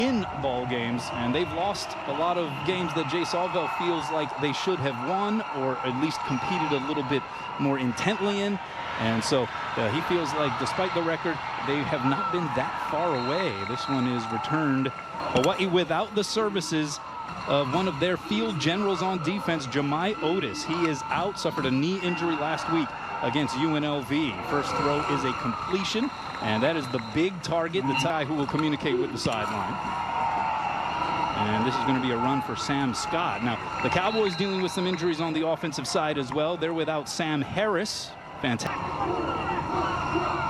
in ball games, and they've lost a lot of games that Jay Salvell feels like they should have won, or at least competed a little bit more intently in. And so he feels like despite the record, they have not been that far away. This one is returned. Hawaii without the services of one of their field generals on defense, Jemai Otis. He is out, suffered a knee injury last week against UNLV. First throw is a completion, and that is the big target, the guy who will communicate with the sideline. And this is going to be a run for Sam Scott. Now, the Cowboys dealing with some injuries on the offensive side as well. They're without Sam Harris. Fantastic.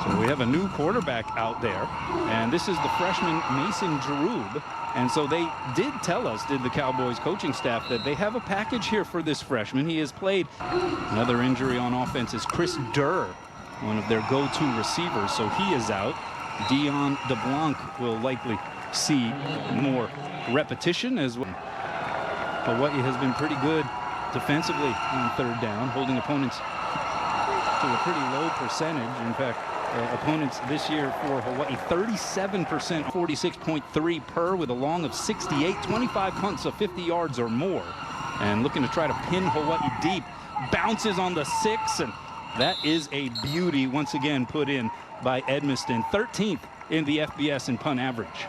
So we have a new quarterback out there, and this is the freshman Mason Jerube. And so they did tell us, did the Cowboys coaching staff, that they have a package here for this freshman. He has played. Another injury on offense is Chris Durr, one of their go-to receivers, so he is out. Dion DeBlanc will likely see more repetition as well. Hawaii has been pretty good defensively on third down, holding opponents to a pretty low percentage. In fact, opponents this year for Hawaii, 37%, 46.3 per, with a long of 68, 25 punts of 50 yards or more. And looking to try to pin Hawaii deep. Bounces on the 6, and that is a beauty once again put in by Edmiston. 13th in the FBS in punt average.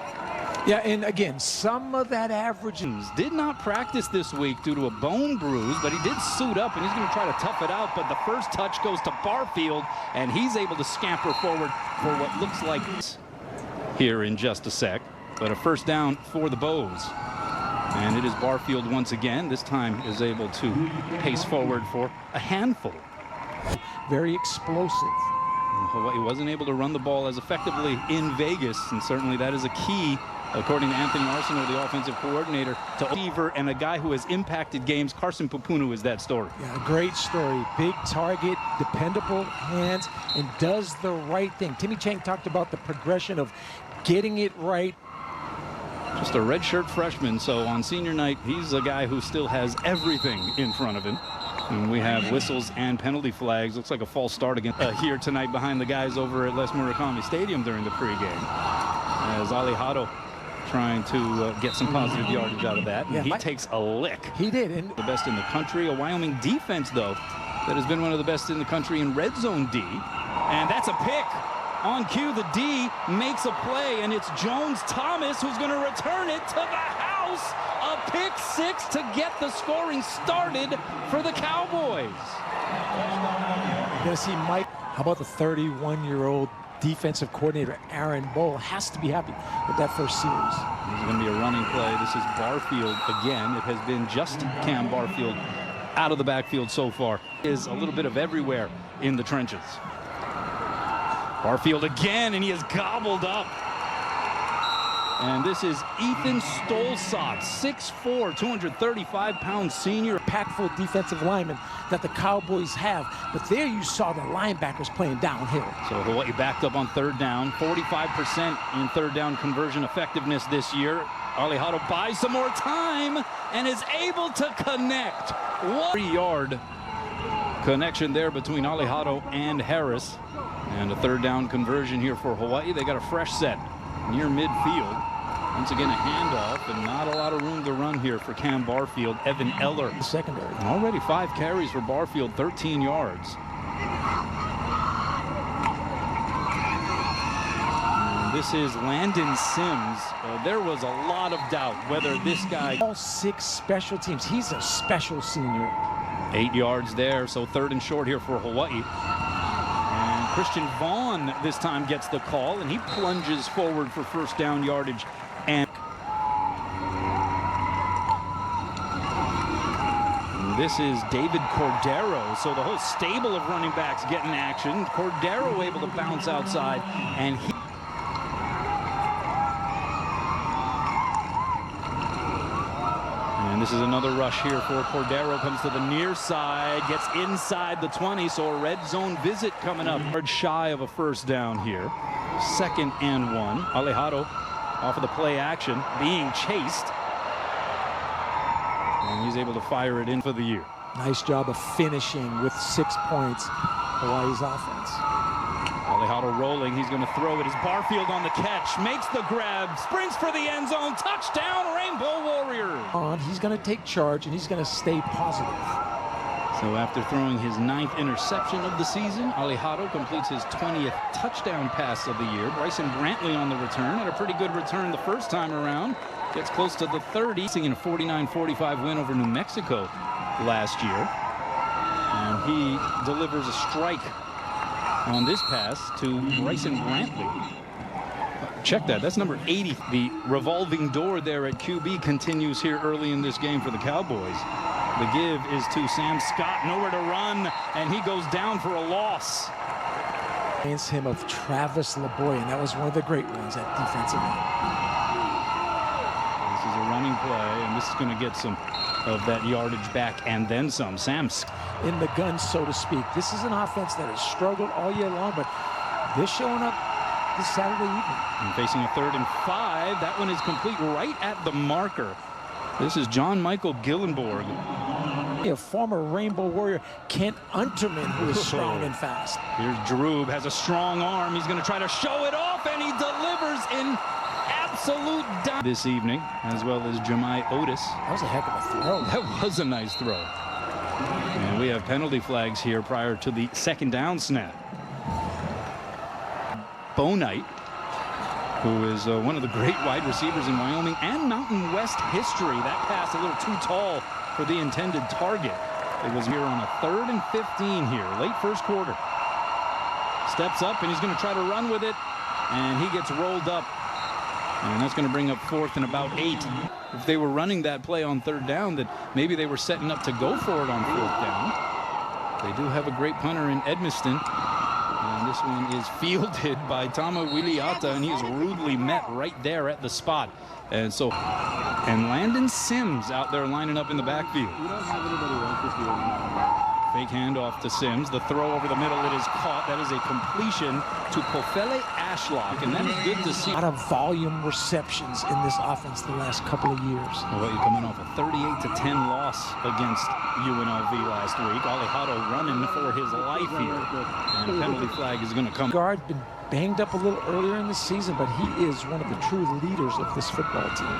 Yeah, and again, some of that average did not practice this week due to a bone bruise, but he did suit up, and he's going to try to tough it out. But the first touch goes to Barfield, and he's able to scamper forward for what looks like here in just a sec. But a first down for the Bows. And it is Barfield once again. This time is able to pace forward for a handful. Very explosive. Hawaii wasn't able to run the ball as effectively in Vegas, and certainly that is a key, according to Anthony Arsenault, the offensive coordinator, to receiver and a guy who has impacted games. Carson Pupunu is that story. Yeah, great story. Big target, dependable hands, and does the right thing. Timmy Chang talked about the progression of getting it right. Just a redshirt freshman, so on senior night, he's a guy who still has everything in front of him. And we have whistles and penalty flags. Looks like a false start again here tonight behind the guys over at Les Murakami Stadium during the pregame. As Ali Hado trying to get some positive yardage out of that. And he takes a lick. He did. And the best in the country. A Wyoming defense, though, that has been one of the best in the country in red zone D. And that's a pick. On cue, the D makes a play, and it's Jones-Thomas who's going to return it to the house. A pick six to get the scoring started for the Cowboys. You're going to see Mike. How about the 31-year-old defensive coordinator, Aaron Bowl, has to be happy with that first series. This is going to be a running play. This is Barfield again. It has been just Cam Barfield out of the backfield so far. Is a little bit of everywhere in the trenches. Barfield again, and he is gobbled up. And this is Ethan Stolzot, 6'4", 235-pound senior. Impactful defensive lineman that the Cowboys have. But there you saw the linebackers playing downhill. So Hawaii backed up on third down. 45% in third down conversion effectiveness this year. Alejado buys some more time and is able to connect. 3-yard connection there between Alejado and Harris. And a third down conversion here for Hawaii. They got a fresh set near midfield. Once again, a handoff, and not a lot of room to run here for Cam Barfield. Evan Eller, the secondary. And already 5 carries for Barfield, 13 yards. And this is Landon Sims. There was a lot of doubt whether this guy... All 6 special teams. He's a special senior. 8 yards there, so third and short here for Hawaii. Christian Vaughn this time gets the call, and he plunges forward for first down yardage. And this is David Cordero. So the whole stable of running backs getting action. Cordero able to bounce outside, and he... And this is another rush here for Cordero. Comes to the near side, gets inside the 20, so a red zone visit coming up. Shy of a first down here. 2nd and 1. Alejado off of the play action, being chased. And he's able to fire it in for the year. Nice job of finishing with 6 points, Hawaii's offense. Alejandro rolling, he's going to throw it. Is Barfield on the catch, makes the grab, sprints for the end zone, touchdown, Rainbow Warriors. He's going to take charge, and he's going to stay positive. So after throwing his 9th interception of the season, Alejandro completes his 20th touchdown pass of the year. Bryson Brantley on the return, had a pretty good return the first time around. Gets close to the 30, in a 49-45 win over New Mexico last year. And he delivers a strike on this pass to Bryson Brantley. Check that, that's number 80. The revolving door there at QB continues here early in this game for the Cowboys. The give is to Sam Scott, nowhere to run, and he goes down for a loss. Against him of Travis LeBoy, and that was one of the great ones at defensive end. This is a running play, and this is going to get some of that yardage back and then some. Sam in the gun, so to speak. This is an offense that has struggled all year long, but they're showing up this Saturday evening. And facing a 3rd and 5. That one is complete right at the marker. This is John Michael Gillenborg. A former Rainbow Warrior, Kent Unterman, who is strong and fast. Here's Drube, has a strong arm. He's going to try to show it off, and he delivers in absolute this evening, as well as Jemai Otis. That was a heck of a throw. That was a nice throw. And we have penalty flags here prior to the 2nd down snap. Bo Knight, who is one of the great wide receivers in Wyoming and Mountain West history. That pass a little too tall for the intended target. It was here on a 3rd and 15 here, late first quarter. Steps up, and he's going to try to run with it, and he gets rolled up. And that's going to bring up 4th and about 8. If they were running that play on 3rd down, that maybe they were setting up to go for it on 4th down. They do have a great punter in Edmiston. And this one is fielded by Tama Wiliata, and he is rudely met right there at the spot. And so, and Landon Sims out there lining up in the backfield. Fake handoff to Sims. The throw over the middle, it is caught. That is a completion to Pofele Ashlock, and that is good to see. A lot of volume receptions in this offense the last couple of years. Well, you're coming off a 38-10 loss against UNLV last week. Alejandro running for his life here, and a penalty flag is going to come. Guard been banged up a little earlier in the season, but he is one of the true leaders of this football team.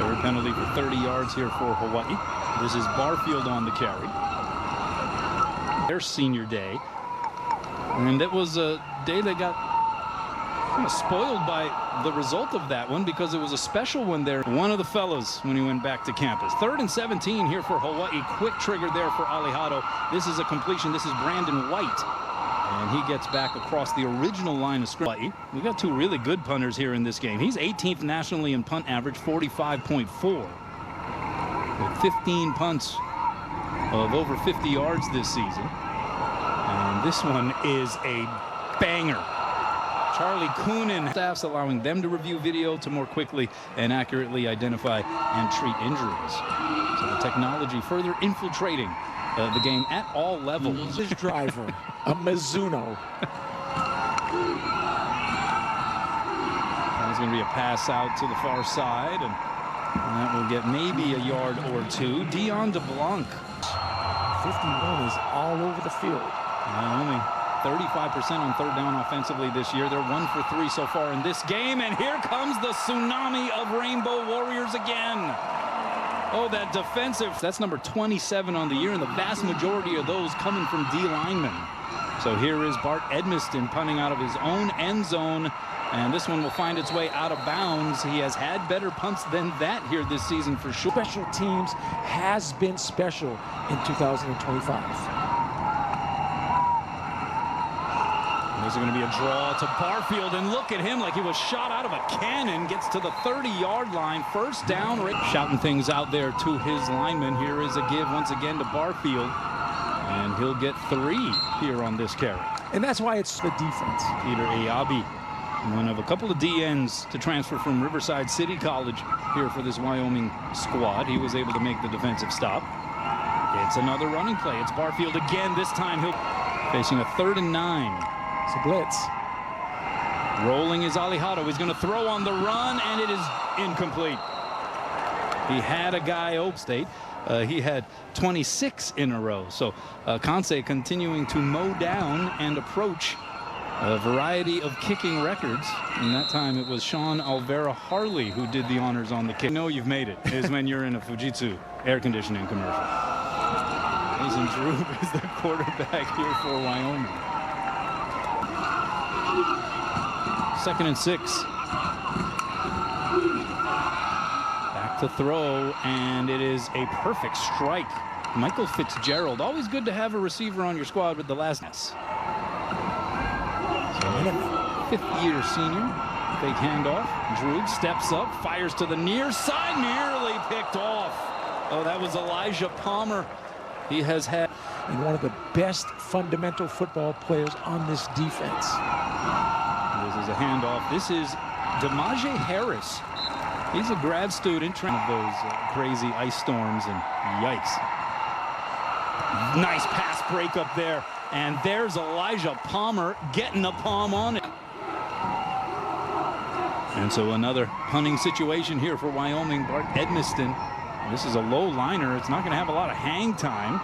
3rd penalty for 30 yards here for Hawaii. This is Barfield on the carry. Their senior day, and it was a day that got kind of spoiled by the result of that one, because it was a special one there. One of the fellows when he went back to campus. 3rd and 17 here for Hawaii. Quick trigger there for Alejandro. This is a completion. This is Brandon White, and he gets back across the original line of scrimmage. We've got 2 really good punters here in this game. He's 18th nationally in punt average, 45.4, with 15 punts of over 50 yards this season. And this one is a banger. Charlie Coonan, staff's allowing them to review video to more quickly and accurately identify and treat injuries. So the technology further infiltrating the game at all levels. His driver, a Mizuno. There's going to be a pass out to the far side, and that will get maybe a yard or 2. Dion DeBlanc. 51 is all over the field. Only 35% on 3rd down offensively this year. They're 1 for 3 so far in this game, and here comes the tsunami of Rainbow Warriors again. Oh, that defensive. That's number 27 on the year, and the vast majority of those coming from D linemen. So here is Bart Edmiston punting out of his own end zone, and this one will find its way out of bounds. He has had better punts than that here this season for sure. Special teams has been special in 2025. There's going to be a draw to Barfield, and look at him like he was shot out of a cannon. Gets to the 30-yard line. 1st down. Shouting things out there to his lineman. Here is a give once again to Barfield, and he'll get 3 here on this carry. And that's why it's the defense. Peter Ayabi, one of a couple of DNs to transfer from Riverside City College here for this Wyoming squad. He was able to make the defensive stop. It's another running play. It's Barfield again. This time he'll facing a 3rd and 9. It's a blitz. Rolling is Alejandro. He's going to throw on the run, and it is incomplete. He had a guy, Oak State. He had 26 in a row. So Kansei continuing to mow down and approach a variety of kicking records. And that time it was Sean Alvera Harley who did the honors on the kick. You know you've made it is when you're in a Fujitsu air conditioning commercial. Mason Drew is the quarterback here for Wyoming. 2nd and 6. Back to throw, and it is a perfect strike. Michael Fitzgerald, always good to have a receiver on your squad with the last mess. So, 5th-year senior, fake handoff. Drew steps up, fires to the near side, nearly picked off. Oh, that was Elijah Palmer. He has had one of the best fundamental football players on this defense. This is a handoff. This is Demaje Harris. He's a grad student trying of those crazy ice storms, and yikes. Nice pass break up there. And there's Elijah Palmer getting a palm on it. And so another punting situation here for Wyoming. Bart Edmiston. This is a low liner. It's not going to have a lot of hang time.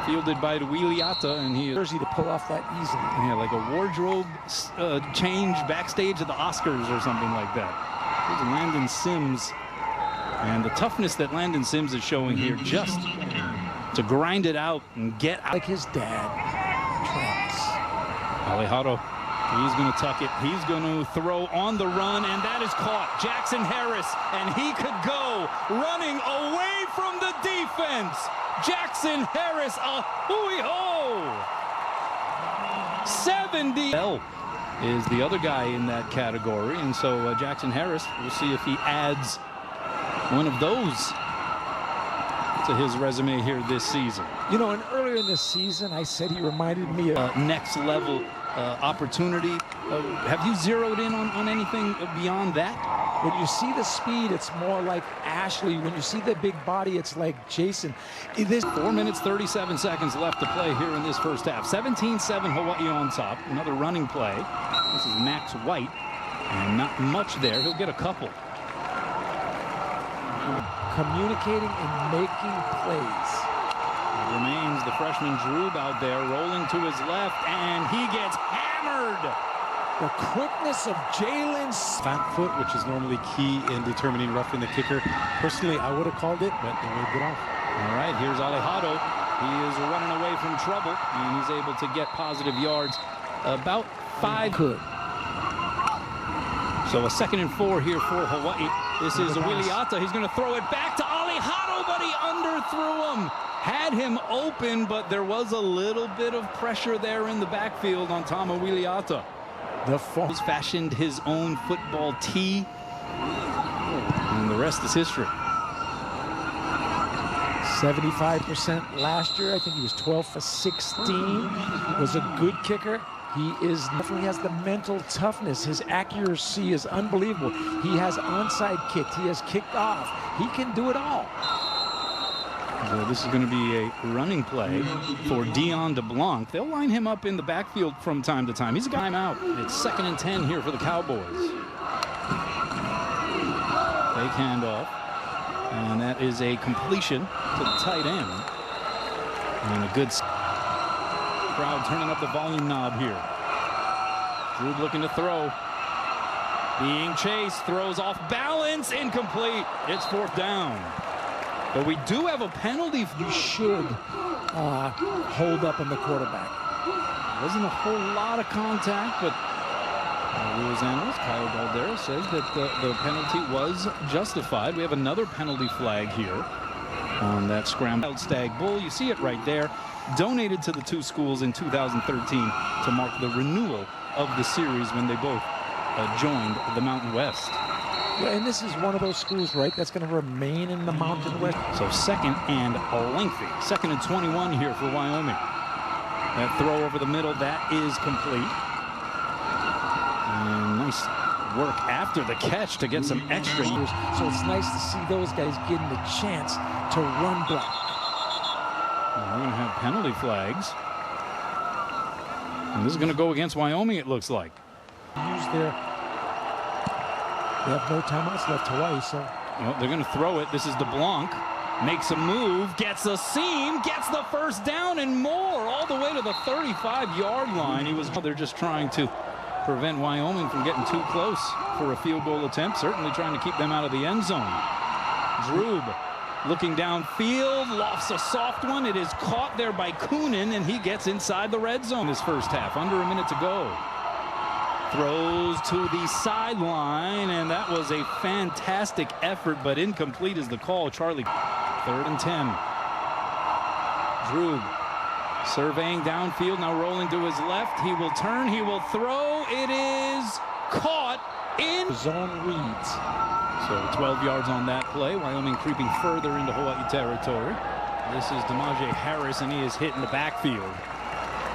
Fielded by Wiliata, and he jersey to pull off that easily. Yeah, like a wardrobe change backstage at the Oscars or something like that. Here's Landon Sims, and the toughness that Landon Sims is showing here, just to grind it out and get out. Like his dad, Travis. Alejandro, he's going to tuck it. He's going to throw on the run, and that is caught. Jackson Harris, and he could go running away from the defense. Jackson Harris, a hooey-ho! 70. L is the other guy in that category, and so Jackson Harris, we'll see if he adds one of those to his resume here this season. You know, and earlier in the season, I said he reminded me of next level opportunity. Have you zeroed in on anything beyond that? When you see the speed, it's more like Ashley. When you see the big body, it's like Jason. 4 minutes, 37 seconds left to play here in this first half. 17-7 Hawaii on top. Another running play. This is Max White, and not much there. He'll get a couple. Communicating and making plays. It remains the freshman Drew out there rolling to his left, and he gets hammered. The quickness of Jalen's fat foot, which is normally key in determining roughing the kicker. Personally, I would have called it, but they waved it off. All right, here's Alejandro. He is running away from trouble, and he's able to get positive yards. About 5. Good. So a 2nd and 4 here for Hawaii. This is Wiliata. He's going to throw it back to Alejandro, but he underthrew him. Had him open, but there was a little bit of pressure there in the backfield on Tama Wiliata. He's fashioned his own football tee, and the rest is history. 75% last year. I think he was 12 for 16. Was a good kicker. He definitely has the mental toughness. His accuracy is unbelievable. He has onside kicked. He has kicked off. He can do it all. So this is going to be a running play for Dion DeBlanc. They'll line him up in the backfield from time to time. He's a time out. It's 2nd and 10 here for the Cowboys. Fake handoff. And that is a completion to the tight end. And a good crowd turning up the volume knob here. Drew looking to throw. Being chased, throws off balance, incomplete. It's 4th down. But we do have a penalty. You should hold up on the quarterback. Wasn't a whole lot of contact, but rules analyst Kyle Galdera says that the penalty was justified. We have another penalty flag here on that scrambled stag bull. You see it right there. Donated to the two schools in 2013 to mark the renewal of the series when they both joined the Mountain West. Yeah, and this is one of those schools, right, that's going to remain in the Mountain West. So 2nd and lengthy. 2nd and 21 here for Wyoming. That throw over the middle, that is complete. And nice work after the catch to get some extra years. So it's nice to see those guys getting the chance to run block. We're going to have penalty flags. And this is going to go against Wyoming, it looks like. They have no timeouts left, Hawaii, so. Well, they're going to throw it. This is DeBlanc. Makes a move, gets a seam, gets the first down and more, all the way to the 35-yard line. They're just trying to prevent Wyoming from getting too close for a field goal attempt. Certainly trying to keep them out of the end zone. Droob looking downfield, lofts a soft one. It is caught there by Coonan, and he gets inside the red zone this first half. Under a minute to go. Throws to the sideline, and that was a fantastic effort, but incomplete is the call. Charlie, 3rd and 10. Droob surveying downfield, now rolling to his left. He will turn, he will throw. It is caught in zone reads. So 12 yards on that play. Wyoming creeping further into Hawaii territory. This is Demaje Harris, and he is hit in the backfield.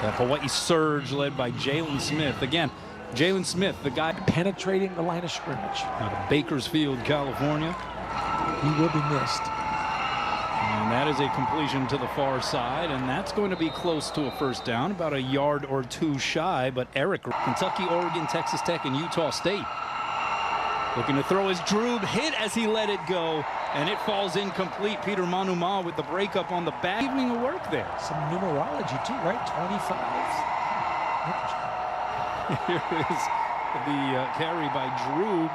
That Hawaii surge led by Jalen Smith. Again, Jalen Smith, the guy Penetrating the line of scrimmage. out of Bakersfield, California. He will be missed. And that is a completion to the far side, and that's going to be close to a first down, about a yard or two shy. But Eric, Kentucky, Oregon, Texas Tech, and Utah State. Looking to throw his Droob, hit as he let it go, and it falls incomplete. Peter Manuma with the breakup on the back. Evening of work there. Some numerology too, right? 25. Here is the carry by Droob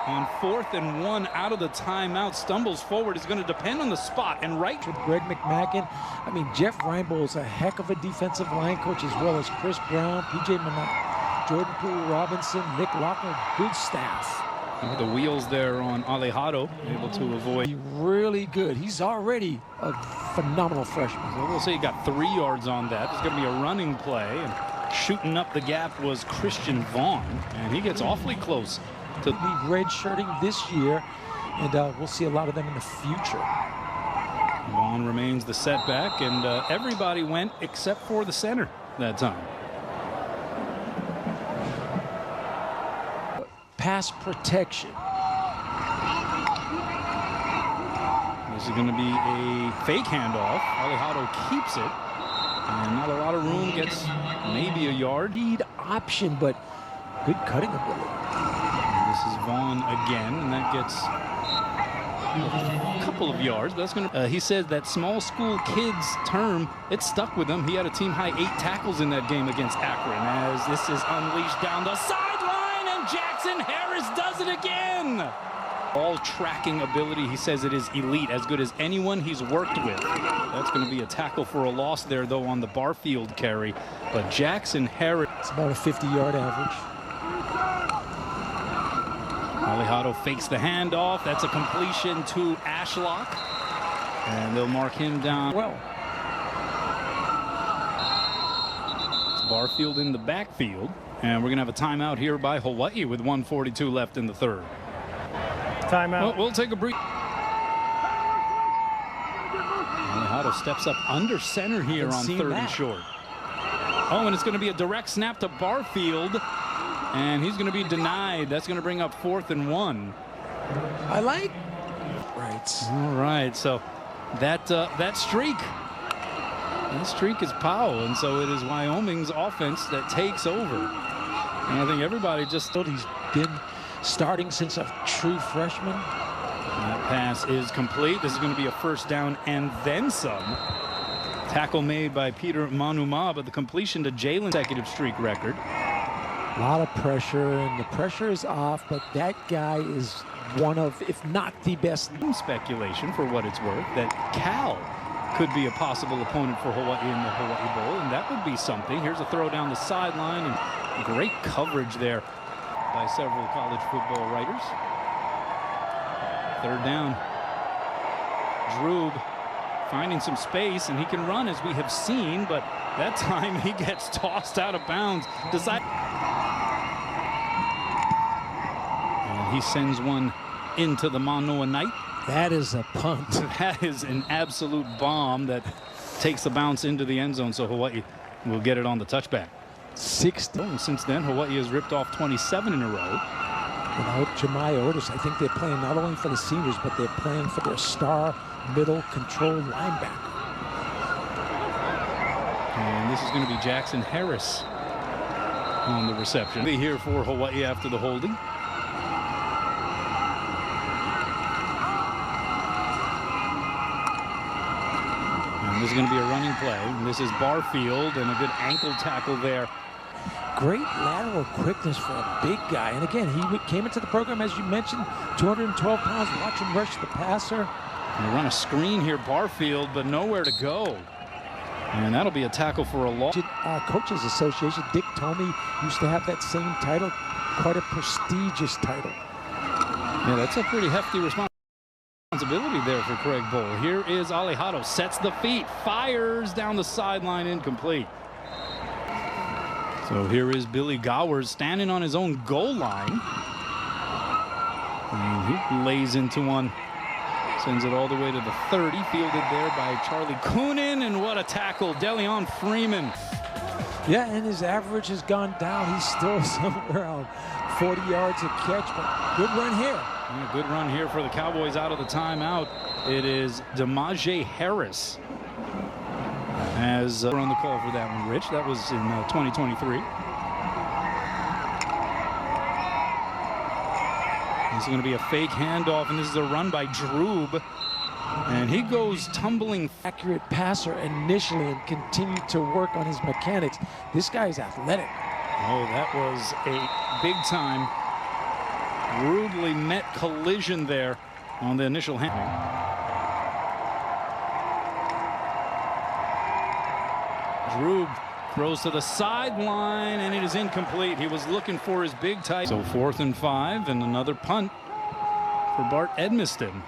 on 4th and 1 out of the timeout. Stumbles forward. Is going to depend on the spot and right. With Greg McMackin. I mean, Jeff Reinbold is a heck of a defensive line coach, as well as Chris Brown, P.J. Manat, Jordan Poole Robinson, Nick Lochner. Good staff. The wheels there on Alejado, able to avoid. Really good. He's already a phenomenal freshman. So we'll say he got 3 yards on that. There's going to be a running play, and shooting up the gap was Christian Vaughn, and he gets awfully close to be redshirting this year, and we'll see a lot of them in the future. Vaughn remains the setback, and everybody went except for the center that time. Pass protection. This is going to be a fake handoff. Alejado keeps it, and not a lot of room, gets maybe a yard. Lead option, but good cutting ability. And this is Vaughn again, and that gets a couple of yards. But that's going to. He says that small school kids term, it stuck with him. He had a team high 8 tackles in that game against Akron. As this is unleashed down the sideline, and Jackson Harris does it again. Ball tracking ability, he says it is elite, as good as anyone he's worked with. That's going to be a tackle for a loss there, though, on the Barfield carry. But Jackson Harris. It's about a 50-yard average. Alejado fakes the handoff. That's a completion to Ashlock. And they'll mark him down. Well, it's Barfield in the backfield. And we're going to have a timeout here by Hawaii with 1:42 left in the 3rd. Timeout. We'll take a brief. Alejado steps up under center here on 3rd and short. Oh, and it's going to be a direct snap to Barfield. And he's going to be denied. That's going to bring up 4th and 1. I like. Right. All right. So that streak is Powell, and so it is Wyoming's offense that takes over. And I think everybody just thought He's been starting since a true freshman. that pass is complete. This is going to be a first down and then some. Tackle made by Peter Manuma, but the completion to Jalen, consecutive streak record. A lot of pressure, and the pressure is off, but that guy is one of, if not the best. Speculation, for what it's worth, that Cal could be a possible opponent for Hawaii in the Hawaii Bowl, and that would be something. Here's a throw down the sideline, and great coverage there by several college football writers. 3rd down. Droob finding some space, and he can run, as we have seen, but that time he gets tossed out of bounds. And he sends one into the Manoa Knight. That is a punt. That is an absolute bomb that takes the bounce into the end zone, so Hawaii will get it on the touchback. 60. And since then, Hawaii has ripped off 27 in a row. Without Jemiah Otis, I think they're playing not only for the seniors, but they're playing for their star middle control linebacker. And this is going to be Jackson Harris on the reception. Be here for Hawaii after the holding. And this is going to be a running play. And this is Barfield, and a good ankle tackle there. great lateral quickness for a big guy. And again, he came into the program, as you mentioned, 212 pounds. Watch him rush the passer. They run a screen here, Barfield, but nowhere to go. And that'll be a tackle for a loss. Coaches Association, Dick Tomey used to have that same title, quite a prestigious title. Yeah, that's a pretty hefty responsibility there for Craig Bull. Here is Alejado, sets the feet, fires down the sideline, incomplete. So here is Billy Gowers standing on his own goal line. And he lays into one. Sends it all the way to the 30, fielded there by Charlie Coonan, and what a tackle, Deleon Freeman. Yeah, and his average has gone down. He's still somewhere around 40 yards a catch, but good run here. Yeah, good run here for the Cowboys out of the timeout. It is Demaje Harris as we're on the call for that one, Rich. That was in 2023. This is going to be a fake handoff, and this is a run by Droob. And he goes tumbling. Accurate passer initially and continued to work on his mechanics. This guy is athletic. Oh, that was a big-time, rudely met collision there on the initial hand. Droob throws to the sideline, and it is incomplete. He was looking for his big tight. So 4th and 5, and another punt for Bart Edmiston.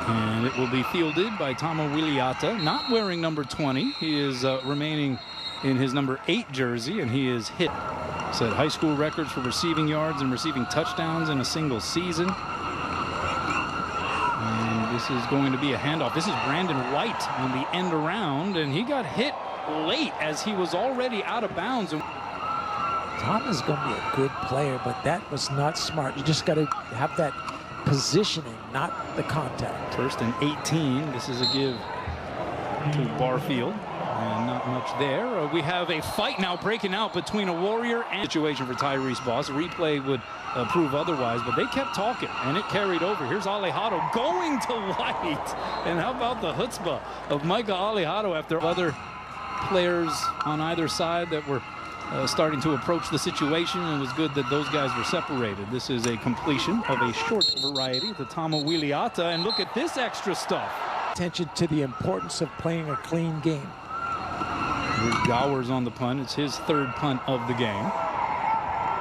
And it will be fielded by Tama Wiliata, not wearing number 20. He is remaining in his number 8 jersey, and he is hit. Set high school records for receiving yards and receiving touchdowns in a single season. And this is going to be a handoff. This is Brandon White on the end around, and he got hit late as he was already out of bounds. Tama's going to be a good player, but that was not smart. You just got to have that positioning, not the contact. 1st and 18. This is a give to Barfield, and not much there. We have a fight now breaking out between a Warrior and situation for Tyrese Boss. Replay would prove otherwise, but they kept talking, and it carried over. Here's Alejado going to White, and how about the chutzpah of Micah Alejado after other players on either side that were starting to approach the situation, and it was good that those guys were separated. This is a completion of a short variety to Tama Wiliata, and look at this extra stuff. Attention to the importance of playing a clean game. Here's Gowers on the punt. It's his 3rd punt of the game.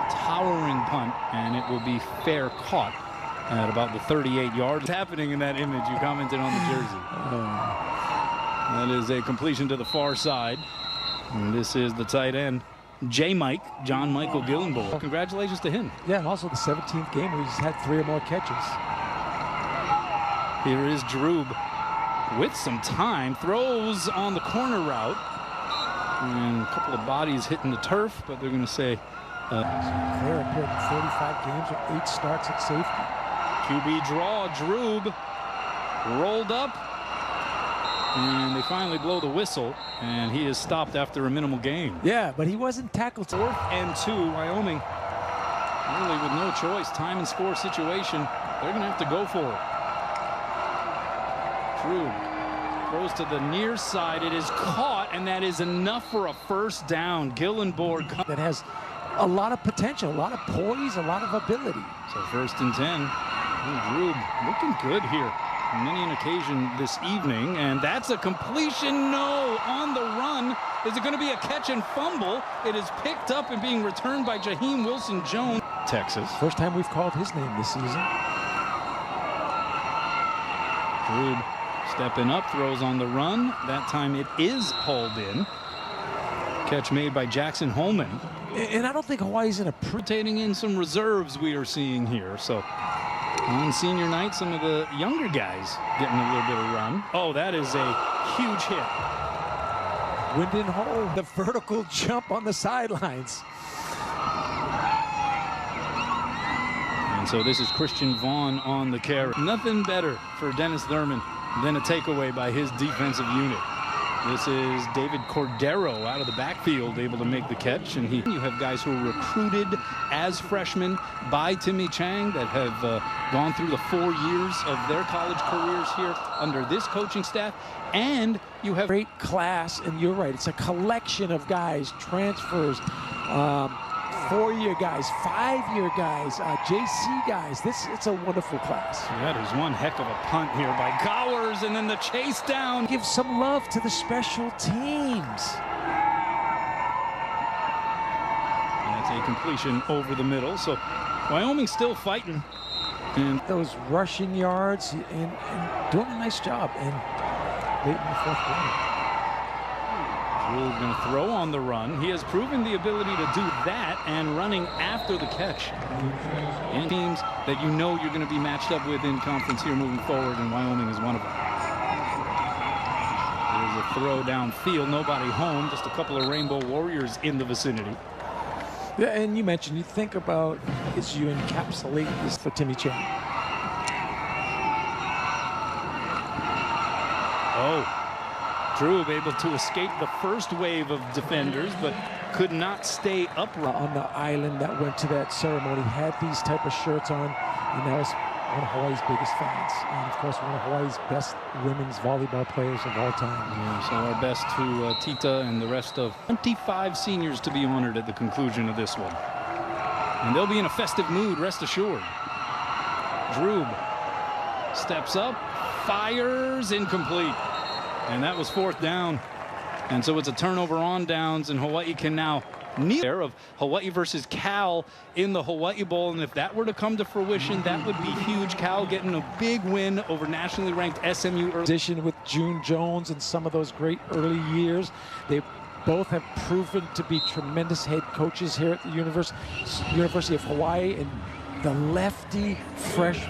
Towering punt, and it will be fair caught at about the 38 yards. What's happening in that image? You commented on the jersey. That is a completion to the far side, and this is the tight end, J-Mike, John Michael Gillenbull. Congratulations to him. Yeah, and also the 17th game where he's had 3 or more catches. Here is Droob with some time, throws on the corner route, and a couple of bodies hitting the turf, but they're going to say Claire appeared in 45 games with 8 starts at safety. QB draw. Droob rolled up, and they finally blow the whistle, and he is stopped after a minimal gain. Yeah, but he wasn't tackled. 4th and 2, Wyoming really with no choice. Time and score situation. They're going to have to go for it. Droob throws to the near side. It is caught, and that is enough for a 1st down. Gillenborg that has a lot of potential, a lot of poise, a lot of ability. So 1st and 10. Droob looking good here on many an occasion this evening, and that's a completion. No, on the run. Is it going to be a catch and fumble? It is picked up and being returned by Jaheim Wilson-Jones. Texas. First time we've called his name this season. Droob stepping up, throws on the run. That time it is hauled in. Catch made by Jackson Holman. And I don't think Hawaii's in a rotating in some reserves we are seeing here. So on senior night, some of the younger guys getting a little bit of run. Oh, that is a huge hit. Wyndon Hole, the vertical jump on the sidelines. And so this is Christian Vaughn on the carry. Nothing better for Dennis Thurman than a takeaway by his defensive unit. This is David Cordero out of the backfield, able to make the catch. And you have guys who are recruited as freshmen by Timmy Chang that have gone through the 4 years of their college careers here under this coaching staff. And you have great class, and you're right, it's a collection of guys, transfers, 4-year guys, 5-year guys, JC guys. It's a wonderful class. That is one heck of a punt here by Gowers, and then the chase down. Give some love to the special teams. That's a completion over the middle. So Wyoming still fighting. And those rushing yards and doing a nice job. And late in the fourth quarter. Drew going to throw on the run. He has proven the ability to do that and running after the catch. And teams that you know you're going to be matched up with in conference here moving forward, and Wyoming is one of them. There's a throw downfield, nobody home, just a couple of Rainbow Warriors in the vicinity. Yeah, and you mentioned, you think about as you encapsulate this for Timmy Chang. Oh. Drew able to escape the first wave of defenders, but could not stay upright. On the island that went to that ceremony had these type of shirts on, and that was one of Hawaii's biggest fans. And of course, one of Hawaii's best women's volleyball players of all time. Yeah, so our best to Tita and the rest of 25 seniors to be honored at the conclusion of this one. And they'll be in a festive mood, rest assured. Drew steps up, fires, incomplete. And that was 4th down. And so it's a turnover on downs, and Hawaii can now kneel there of Hawaii versus Cal in the Hawaii Bowl. And if that were to come to fruition, that would be huge. Cal getting a big win over nationally ranked SMU. Position with June Jones and some of those great early years. They both have proven to be tremendous head coaches here at the University of Hawaii, and the lefty fresh